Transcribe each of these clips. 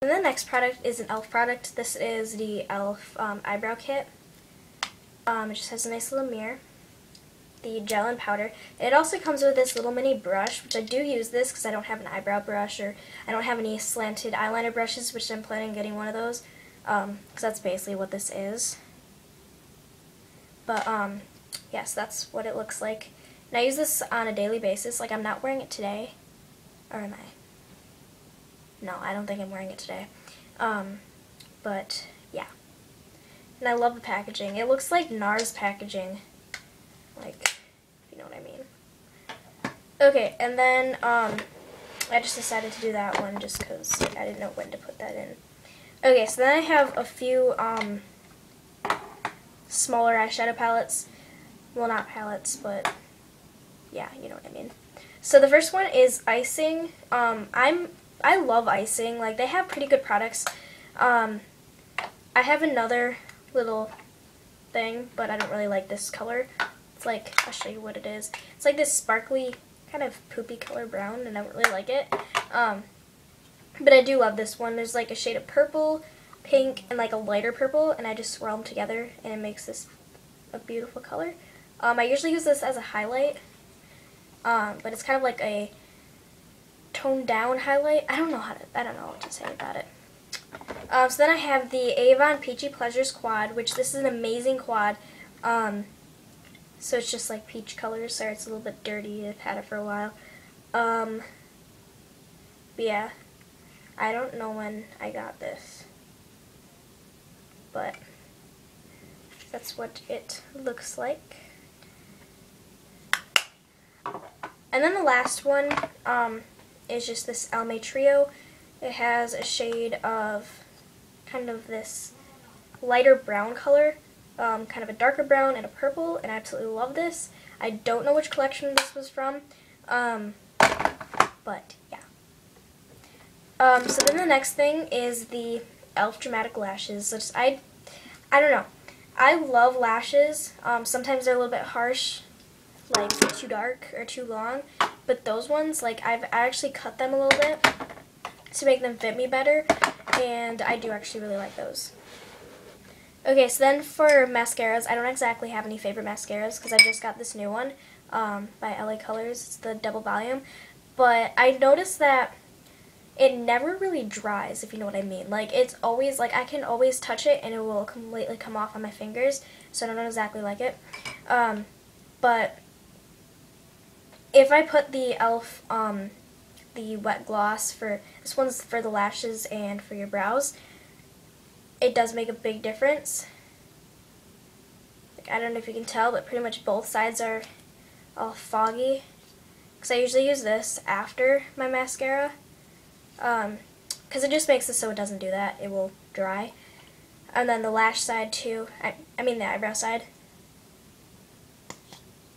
And the next product is an e.l.f. product. This is the e.l.f. Eyebrow Kit. It just has a nice little mirror, the gel and powder. It also comes with this little mini brush, which I do use this because I don't have an eyebrow brush, or I don't have any slanted eyeliner brushes, which I'm planning on getting one of those, because that's basically what this is. But yes, that's what it looks like. And I use this on a daily basis. Like, I'm not wearing it today, or am I? No, I don't think I'm wearing it today. But yeah. And I love the packaging. It looks like NARS packaging. Like, if you know what I mean. Okay, and then I just decided to do that one just because I didn't know when to put that in. Okay, so then I have a few smaller eyeshadow palettes. Well, not palettes, but yeah, you know what I mean. So the first one is Icing. I love Icing. Like, they have pretty good products. I have another little thing, but I don't really like this color. It's like, I'll show you what it is. It's like this sparkly, kind of poopy color brown, and I don't really like it. But I do love this one. There's like a shade of purple, pink, and like a lighter purple, and I just swirl them together, and it makes this a beautiful color. I usually use this as a highlight, but it's kind of like a toned down highlight. I don't know what to say about it. So then I have the Avon Peachy Pleasures Quad, which this is an amazing quad. So it's just like peach colors. Sorry, it's a little bit dirty. I've had it for a while. But yeah, I don't know when I got this, but that's what it looks like. And then the last one is just this Almay Trio. It has a shade of kind of this lighter brown color, kind of a darker brown and a purple, and I absolutely love this. I don't know which collection this was from, but yeah. So then the next thing is the e.l.f. Dramatic Lashes. So I don't know. I love lashes. Sometimes they're a little bit harsh, like too dark or too long, but those ones, like, I actually cut them a little bit to make them fit me better, and I do actually really like those. Okay, so then for mascaras, I don't exactly have any favorite mascaras because I just got this new one by LA Colors. It's the double volume, but I noticed that it never really dries, if you know what I mean. Like, it's always, like, I can always touch it and it will completely come off on my fingers, so I don't exactly like it. But if I put the e.l.f. The wet gloss, for this one's for the lashes and for your brows, it does make a big difference. Like, I don't know if you can tell, but pretty much both sides are all foggy, because I usually use this after my mascara, because it just makes it so it doesn't do that. It will dry. And then the lash side too, I mean the eyebrow side,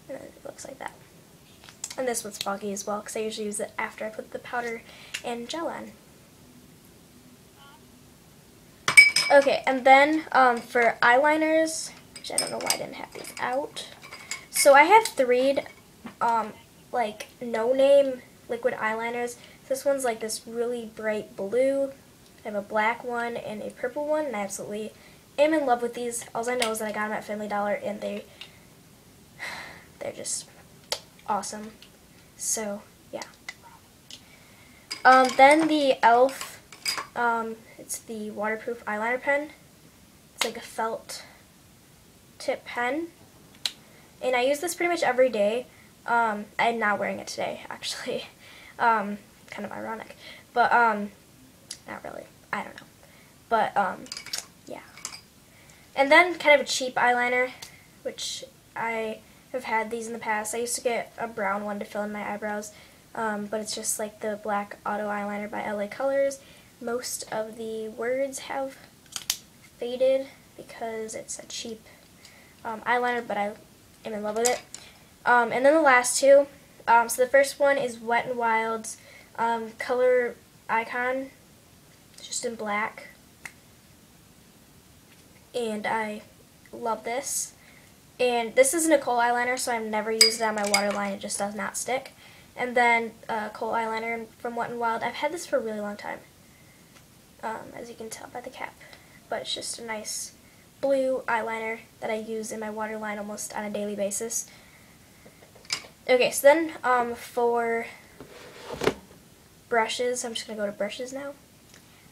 and it looks like that. And this one's foggy as well, because I usually use it after I put the powder and gel on. Okay, and then for eyeliners, which I don't know why I didn't have these out. So I have three, like, no-name liquid eyeliners. This one's like this really bright blue. I have a black one and a purple one, and I absolutely am in love with these. All I know is that I got them at Family Dollar, and they're just awesome. So, yeah. Then the e.l.f., it's the waterproof eyeliner pen. It's like a felt tip pen. And I use this pretty much every day. I'm not wearing it today, actually. Kind of ironic. But, not really. I don't know. But, yeah. And then kind of a cheap eyeliner, which I have had these in the past. I used to get a brown one to fill in my eyebrows, but it's just like the black auto eyeliner by LA Colors. Most of the words have faded because it's a cheap eyeliner, but I am in love with it. And then the last two, so the first one is Wet n Wild's Color Icon, just in black, and I love this. And this is a Kohl eyeliner, so I've never used it on my waterline. It just does not stick. And then Kohl eyeliner from Wet n Wild. I've had this for a really long time. as you can tell by the cap. But it's just a nice blue eyeliner that I use in my waterline almost on a daily basis. Okay, so then for brushes, I'm just going to go to brushes now.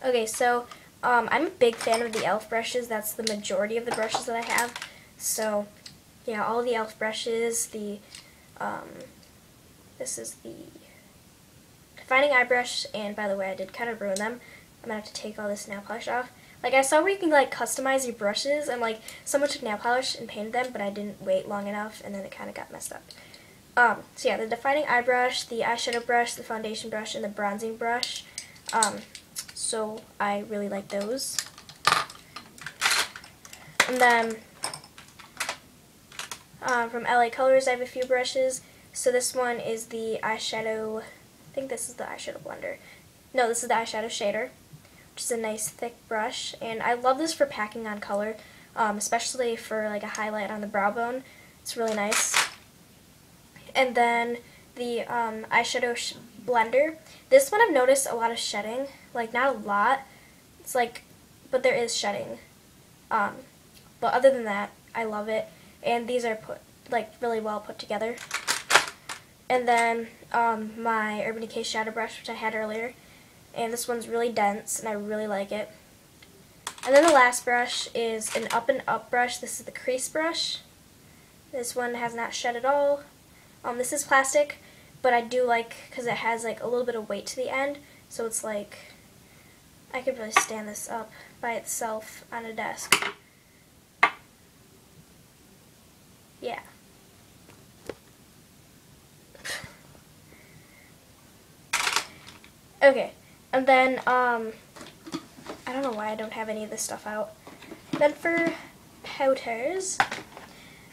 Okay, so I'm a big fan of the e.l.f. brushes. That's the majority of the brushes that I have. So, yeah, all the e.l.f. brushes, this is the defining eye brush, and by the way, I did kind of ruin them. I'm going to have to take all this nail polish off. Like, I saw where you can, like, customize your brushes, and, like, someone took nail polish and painted them, but I didn't wait long enough, and then it kind of got messed up. So yeah, the defining eye brush, the eyeshadow brush, the foundation brush, and the bronzing brush. So I really like those. And then from LA Colors, I have a few brushes. So this one is the eyeshadow, I think this is the eyeshadow blender. No, this is the eyeshadow shader, which is a nice thick brush. And I love this for packing on color, especially for like a highlight on the brow bone. It's really nice. And then the eyeshadow blender. This one I've noticed a lot of shedding. Like, not a lot. It's like, but there is shedding. But other than that, I love it. And these are really well put together. And then my Urban Decay shadow brush, which I had earlier. And this one's really dense, and I really like it. And then the last brush is an Up and Up brush. This is the crease brush. This one has not shed at all. This is plastic, but I do like, because it has like a little bit of weight to the end, so it's like, I could really stand this up by itself on a desk. Yeah. Okay, and then, I don't know why I don't have any of this stuff out. Then for powders,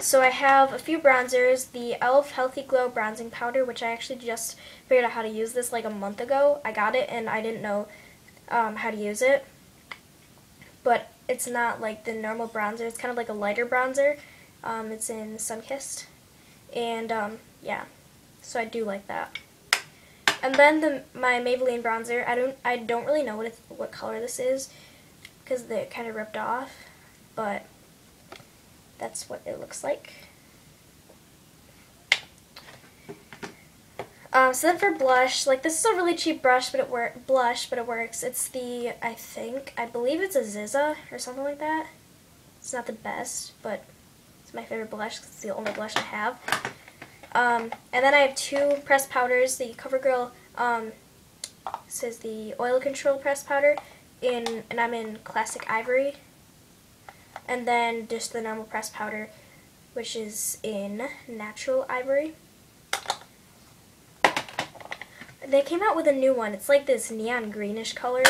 so I have a few bronzers, the e.l.f. Healthy Glow Bronzing Powder, which I actually just figured out how to use this like a month ago. I got it and I didn't know how to use it. But it's not like the normal bronzer, it's kind of like a lighter bronzer. It's in Sunkissed. And yeah, so I do like that. And then my Maybelline bronzer, I don't really know what color this is, because they're kind of ripped off, but that's what it looks like. So then for blush, like, this is a really cheap blush, but it works. It's the, I believe it's a Ziza or something like that. It's not the best, but it's my favorite blush because it's the only blush I have. And then I have two pressed powders. The CoverGirl, this is the Oil Control pressed powder, and I'm in Classic Ivory. And then just the normal pressed powder, which is in Natural Ivory. They came out with a new one. It's like this neon greenish color.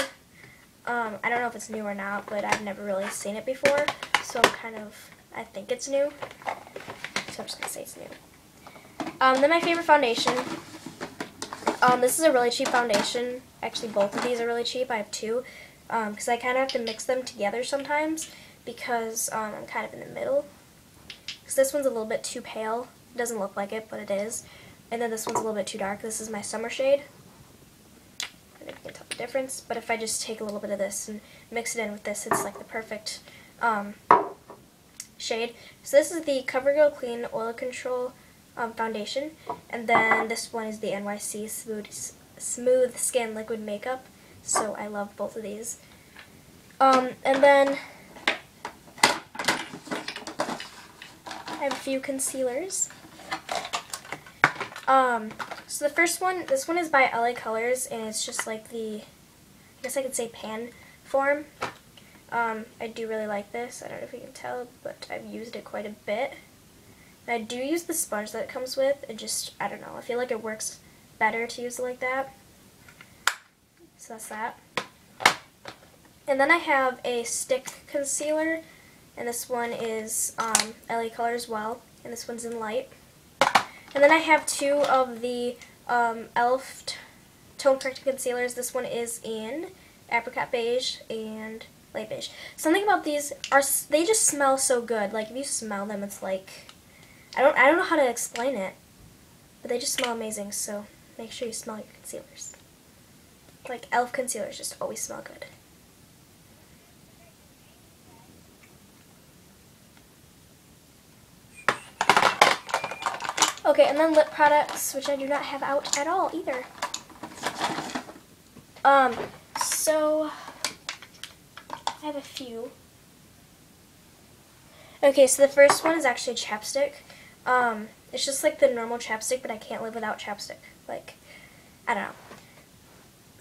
I don't know if it's new or not, but I've never really seen it before, so I think it's new. So I'm just going to say it's new. Then my favorite foundation. This is a really cheap foundation. Actually, both of these are really cheap. I have two, because I kind of have to mix them together sometimes, because I'm kind of in the middle. Because this one's a little bit too pale. It doesn't look like it, but it is. And then this one's a little bit too dark. This is my summer shade. I don't know if you can tell the difference, but if I just take a little bit of this and mix it in with this, it's like the perfect shade. So this is the CoverGirl Clean Oil Control foundation, and then this one is the NYC Smooth Skin Liquid Makeup. So I love both of these. And then I have a few concealers. So the first one, this one is by LA Colors, and it's just like I guess I could say pan form. I do really like this. I don't know if you can tell, but I've used it quite a bit. And I do use the sponge that it comes with. I don't know, I feel like it works better to use it like that. So that's that. And then I have a stick concealer, and this one is LA Colors as well, and this one's in light. And then I have two of the e.l.f. Tone Correcting Concealers. This one is in Apricot Beige and Light Beige. Something about these they just smell so good. Like, if you smell them, it's like, I don't know how to explain it, but they just smell amazing, so make sure you smell your concealers. Like, e.l.f. concealers just always smell good. Okay, and then lip products, which I do not have out at all either. So I have a few. Okay, so the first one is actually chapstick. It's just like the normal chapstick, but I can't live without chapstick. Like, I don't know.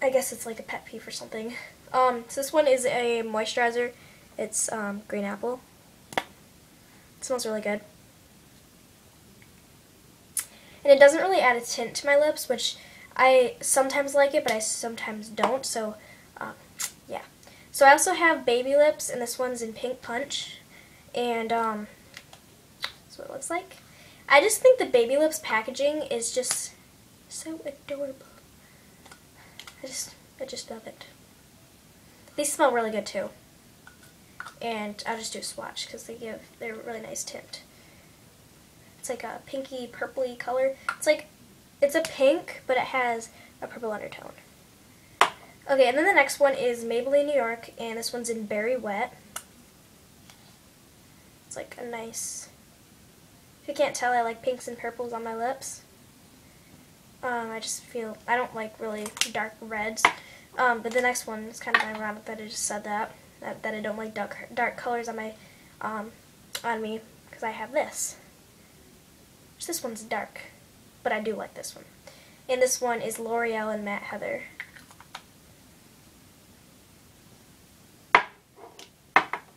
I guess it's like a pet peeve or something. So this one is a moisturizer. It's green apple. It smells really good. And it doesn't really add a tint to my lips, which I sometimes like it, but I sometimes don't. So, yeah. So I also have baby lips, and this one's in Pink Punch. And that's what it looks like. I just think the baby lips packaging is just so adorable. I just love it. These smell really good too. And I'll just do a swatch because they're really nice tint. It's like a pinky purpley color. It's a pink, but it has a purple undertone. Okay, and then the next one is Maybelline New York, and this one's in Berry Wet. It's like a nice, if you can't tell, I like pinks and purples on my lips. I just feel, I don't like really dark reds. But the next one is kind of ironic that I just said that I don't like dark colors on my, on me, because I have this. This one's dark, but I do like this one. And this one is L'Oreal and Matte Heather.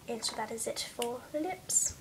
And so that is it for the lips.